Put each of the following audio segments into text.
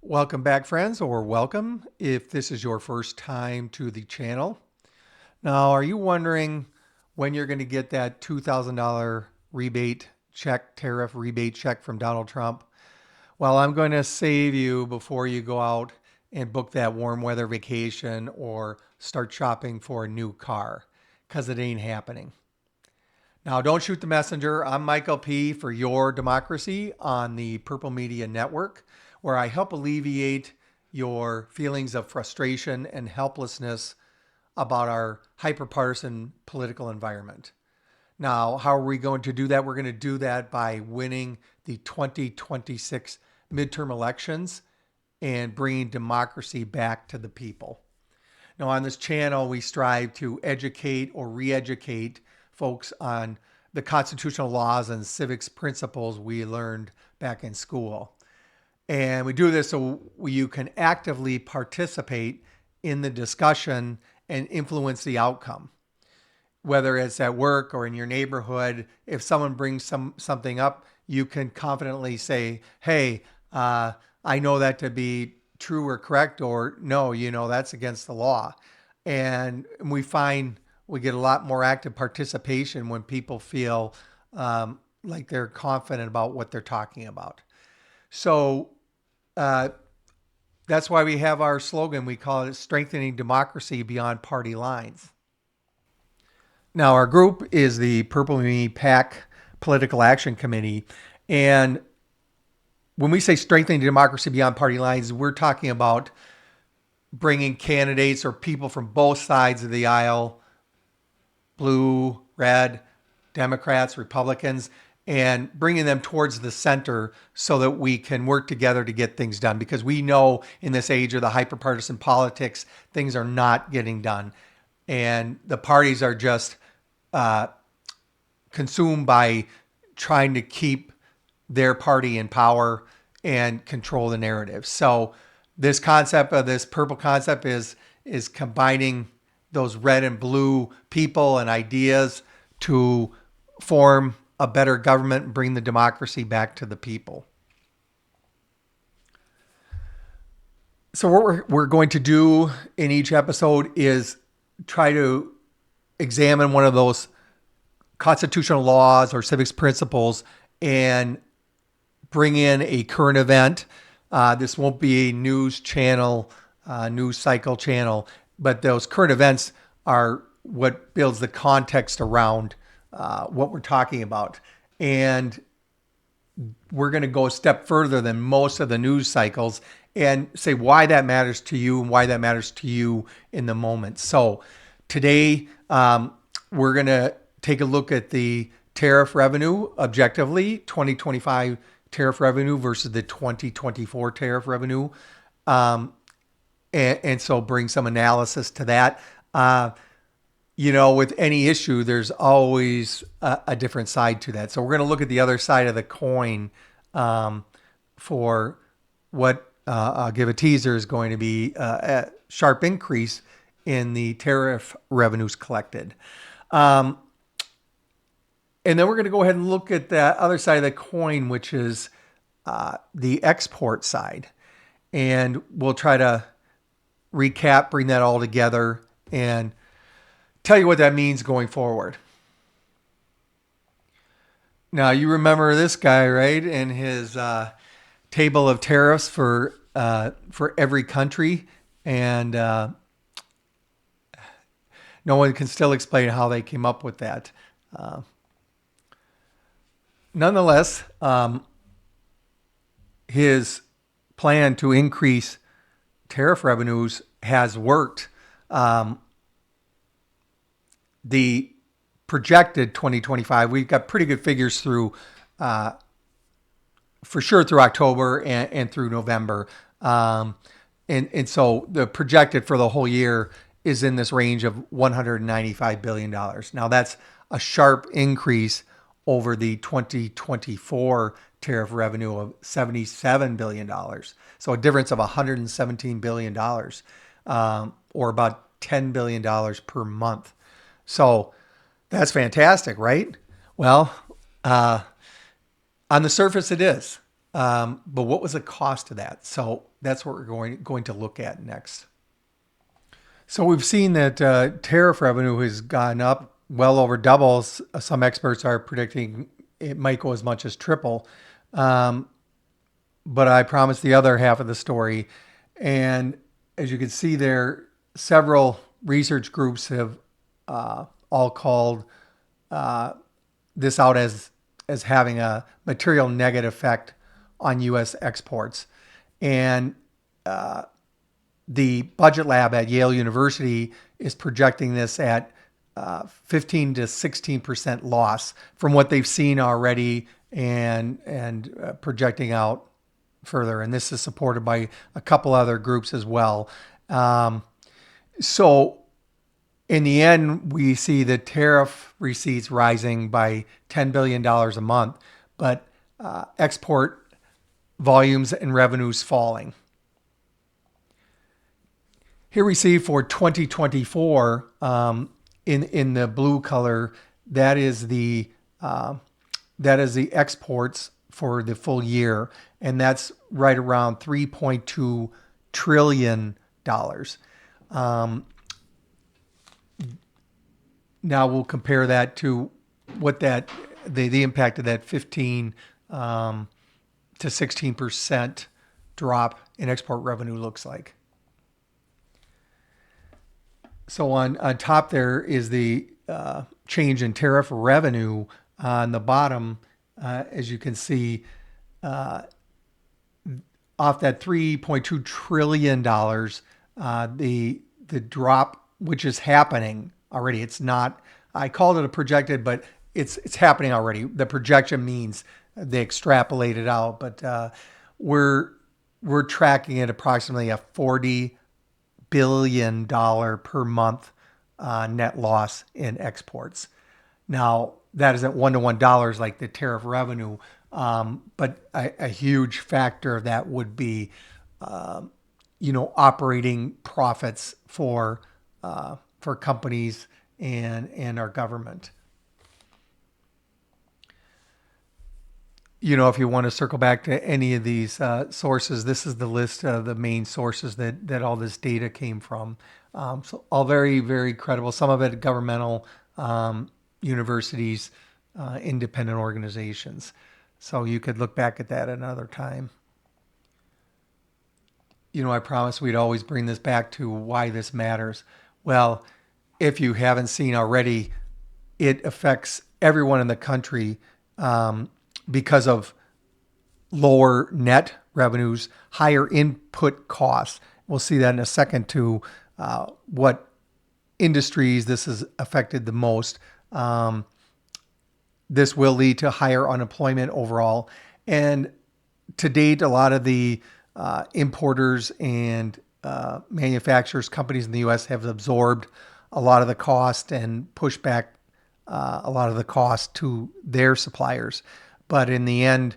Welcome back, friends, or welcome if this is your first time to the channel. Now, are you wondering when you're going to get that $2,000 tariff rebate check from Donald Trump? Well, I'm going to save you before you go out and book that warm weather vacation or start shopping for a new car, because it ain't happening. Now, don't shoot the messenger. I'm Michael P. for Your Democracy on the Purple Media Network, where I help alleviate your feelings of frustration and helplessness about our hyperpartisan political environment. Now, how are we going to do that? We're going to do that by winning the 2026 midterm elections and bringing democracy back to the people. Now, on this channel, we strive to educate or re-educate folks on the constitutional laws and civics principles we learned back in school. And we do this so you can actively participate in the discussion and influence the outcome. Whether it's at work or in your neighborhood, if someone brings something up, you can confidently say, hey, I know that to be true or correct, or no, that's against the law. And we find we get a lot more active participation when people feel like they're confident about what they're talking about. So that's why we have our slogan. We call it Strengthening Democracy Beyond Party Lines. Now, our group is the Purple Me PAC Political Action Committee. And when we say strengthening democracy beyond party lines, we're talking about bringing candidates or people from both sides of the aisle, blue, red, Democrats, Republicans, and bringing them towards the center so that we can work together to get things done. Because we know in this age of the hyperpartisan politics, things are not getting done. And the parties are just consumed by trying to keep their party in power and control the narrative. So this concept of this purple concept is combining those red and blue people and ideas to form a better government and bring the democracy back to the people. So what we're going to do in each episode is try to examine one of those constitutional laws or civics principles and bring in a current event. This won't be a news channel, news cycle channel, but those current events are what builds the context around what we're talking about. And we're going to go a step further than most of the news cycles and say why that matters to you and why that matters to you in the moment. So today, we're going to take a look at the tariff revenue objectively, 2025 tariff revenue versus the 2024 tariff revenue. And so bring some analysis to that. With any issue, there's always a different side to that. So we're going to look at the other side of the coin for what I'll give a teaser is going to be a sharp increase in the tariff revenues collected. And then we're going to go ahead and look at that other side of the coin, which is the export side. And we'll try to recap, bring that all together, and tell you what that means going forward. Now, you remember this guy, right? And his table of tariffs for every country. And no one can still explain how they came up with that. Nonetheless, his plan to increase tariff revenues has worked. The projected 2025, we've got pretty good figures through, for sure through October and through November. And so the projected for the whole year is in this range of $195 billion. Now that's a sharp increase over the 2024 tariff revenue of $77 billion. So a difference of $117 billion, or about $10 billion per month. So that's fantastic, right? Well, on the surface it is. But what was the cost of that? So that's what we're going to look at next. So we've seen that tariff revenue has gone up well over double. Some experts are predicting it might go as much as triple. But I promised the other half of the story. And as you can see there, several research groups have all called this out as having a material negative effect on U.S. exports. And the budget lab at Yale University is projecting this at 15 to 16% loss from what they've seen already, and projecting out further. And this is supported by a couple other groups as well. So in the end, we see the tariff receipts rising by $10 billion a month, but export volumes and revenues falling. Here we see for 2024, in the blue color, that is the exports for the full year, and that's right around $3.2 trillion. Now we'll compare that to what the impact of that 15 to 16% drop in export revenue looks like. So on top there is the change in tariff revenue. On the bottom, as you can see, off that $3.2 trillion, the drop, which is happening already. It's not, I called it a projected, but it's happening already. The projection means they extrapolate it out, but we're tracking at approximately a $40 billion per month net loss in exports. Now, that isn't one-to-one dollars like the tariff revenue, but a huge factor of that would be, operating profits for companies and our government. If you want to circle back to any of these sources, this is the list of the main sources that all this data came from. So all very, very credible. Some of it governmental, universities, independent organizations. So you could look back at that another time. I promised we'd always bring this back to why this matters. Well, if you haven't seen already, it affects everyone in the country because of lower net revenues, higher input costs. We'll see that in a second to what industries this has affected the most. This will lead to higher unemployment overall. And to date, a lot of the importers and manufacturers, companies in the U.S. have absorbed a lot of the cost and pushed back a lot of the cost to their suppliers. But in the end,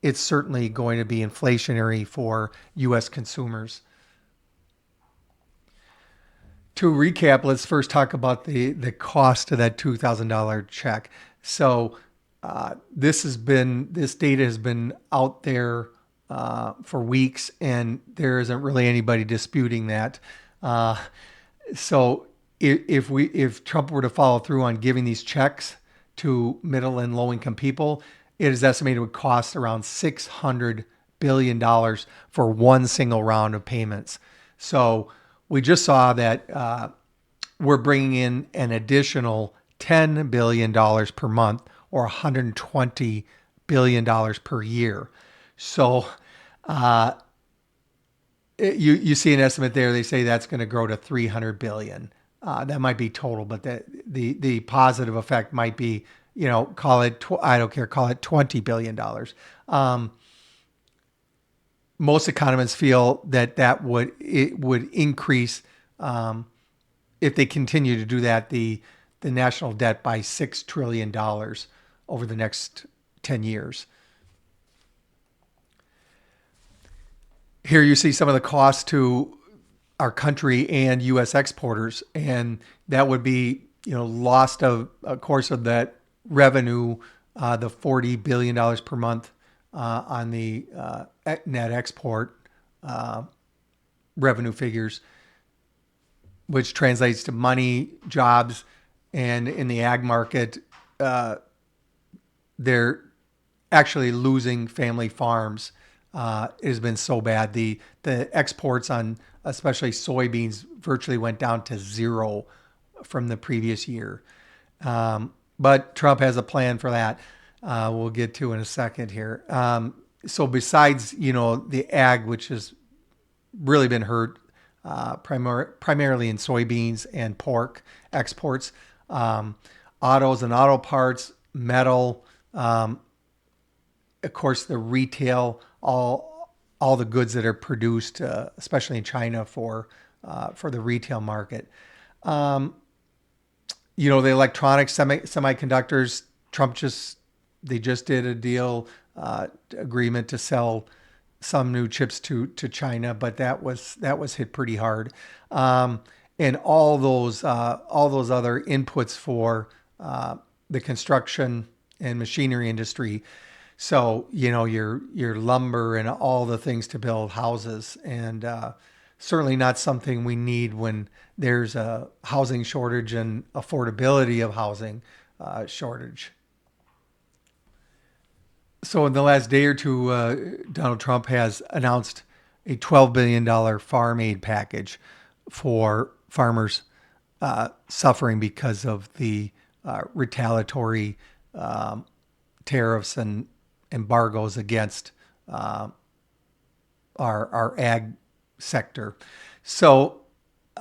it's certainly going to be inflationary for U.S. consumers. To recap, let's first talk about the cost of that $2,000 check. So this data has been out there for weeks, and there isn't really anybody disputing that. So if Trump were to follow through on giving these checks to middle and low income people, it is estimated it would cost around $600 billion for one single round of payments. So we just saw that we're bringing in an additional $10 billion per month, or $120 billion per year. So you see an estimate there. They say that's going to grow to $300 billion. That might be total, but the positive effect might be, call it $20 billion. Most economists feel that it would increase, if they continue to do that, the national debt by $6 trillion over the next 10 years. Here you see some of the costs to our country and U.S. exporters, and that would be, lost of course of that revenue, the $40 billion per month on the net export revenue figures, which translates to money, jobs, and in the ag market, they're actually losing family farms. It has been so bad. The exports on especially soybeans virtually went down to zero from the previous year. But Trump has a plan for that. We'll get to in a second here. So besides, the ag, which has really been hurt primarily in soybeans and pork exports, autos and auto parts, metal, of course, the retail, all the goods that are produced, especially in China for the retail market. The electronics, semiconductors. They just did a deal agreement to sell some new chips to China, but that was hit pretty hard. And all those other inputs for the construction and machinery industry. So, your lumber and all the things to build houses, and certainly not something we need when there's a housing shortage and affordability of housing shortage. So in the last day or two, Donald Trump has announced a $12 billion farm aid package for farmers suffering because of the retaliatory tariffs and embargoes against our ag sector. So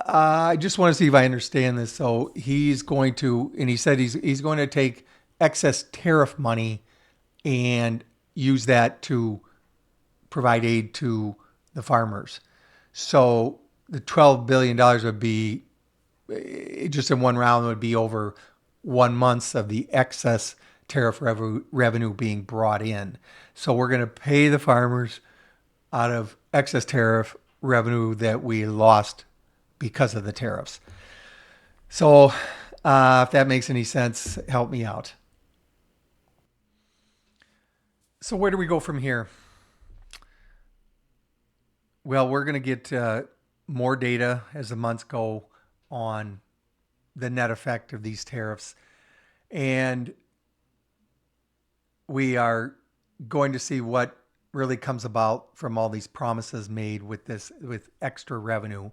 I just want to see if I understand this. So he's going to, and he said he's going to take excess tariff money and use that to provide aid to the farmers. So the $12 billion would be, just in one round, would be over 1 month of the excess tariff revenue being brought in. So we're going to pay the farmers out of excess tariff revenue that we lost because of the tariffs. So if that makes any sense, help me out. So where do we go from here? Well, we're going to get more data as the months go on the net effect of these tariffs. And we are going to see what really comes about from all these promises made with extra revenue,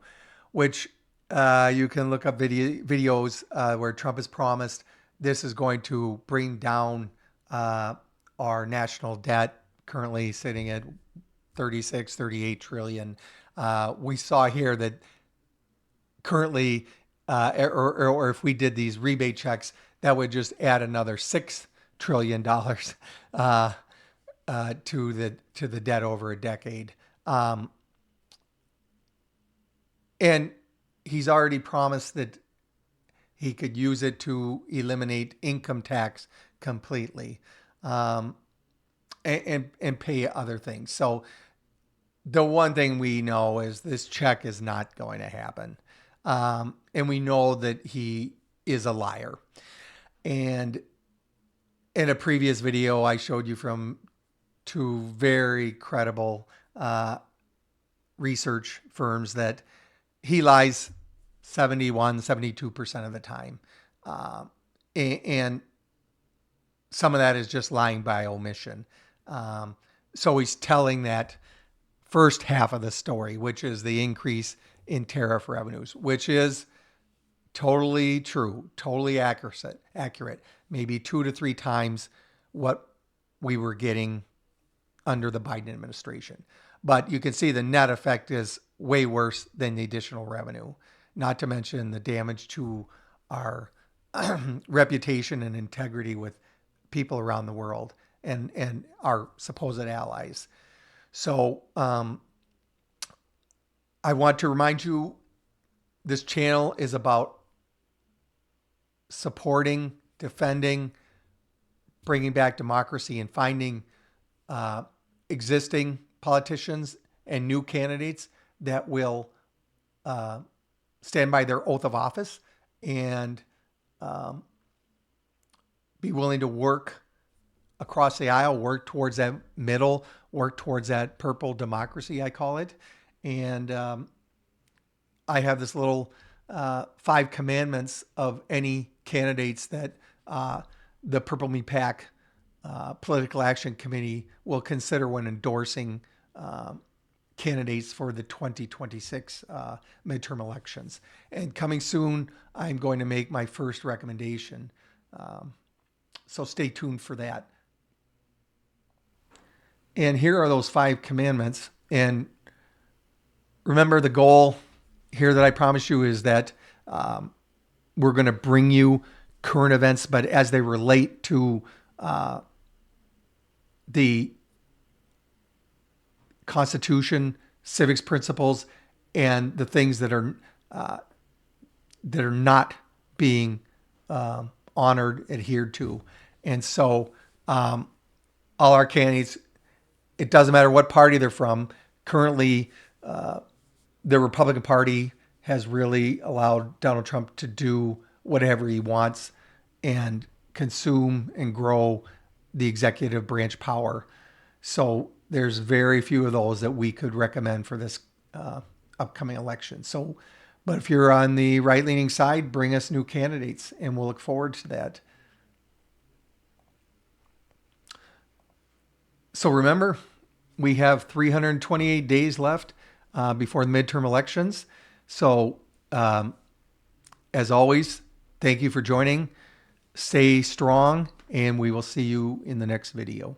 which you can look up videos where Trump has promised this is going to bring down our national debt, currently sitting at 36, 38 trillion. We saw here that currently, or if we did these rebate checks, that would just add another $6 trillion to the debt over a decade. And he's already promised that he could use it to eliminate income tax completely, and pay other things. So the one thing we know is this check is not going to happen. And we know that he is a liar. And in a previous video, I showed you from two very credible research firms that he lies 72% of the time. And some of that is just lying by omission. So he's telling that first half of the story, which is the increase in tariff revenues, which is totally true, totally accurate, maybe 2 to 3 times what we were getting under the Biden administration. But you can see the net effect is way worse than the additional revenue, not to mention the damage to our reputation and integrity with people around the world and our supposed allies. So I want to remind you, this channel is about supporting, defending, bringing back democracy, and finding existing politicians and new candidates that will stand by their oath of office and be willing to work across the aisle, work towards that middle, work towards that purple democracy, I call it. And I have this little 5 commandments of any candidates that the Purple Me PAC Political Action Committee will consider when endorsing candidates for the 2026 midterm elections. And coming soon, I'm going to make my first recommendation. So stay tuned for that. And here are those 5 commandments. And remember, the goal here that I promise you is that we're going to bring you current events, but as they relate to the Constitution, civics principles, and the things that are not being honored, adhered to. And so all our candidates, it doesn't matter what party they're from. Currently, the Republican Party has really allowed Donald Trump to do whatever he wants and consume and grow the executive branch power. So there's very few of those that we could recommend for this upcoming election. So, but if you're on the right-leaning side, bring us new candidates, and we'll look forward to that. So remember, we have 328 days left before the midterm elections. So as always, thank you for joining. Stay strong, and we will see you in the next video.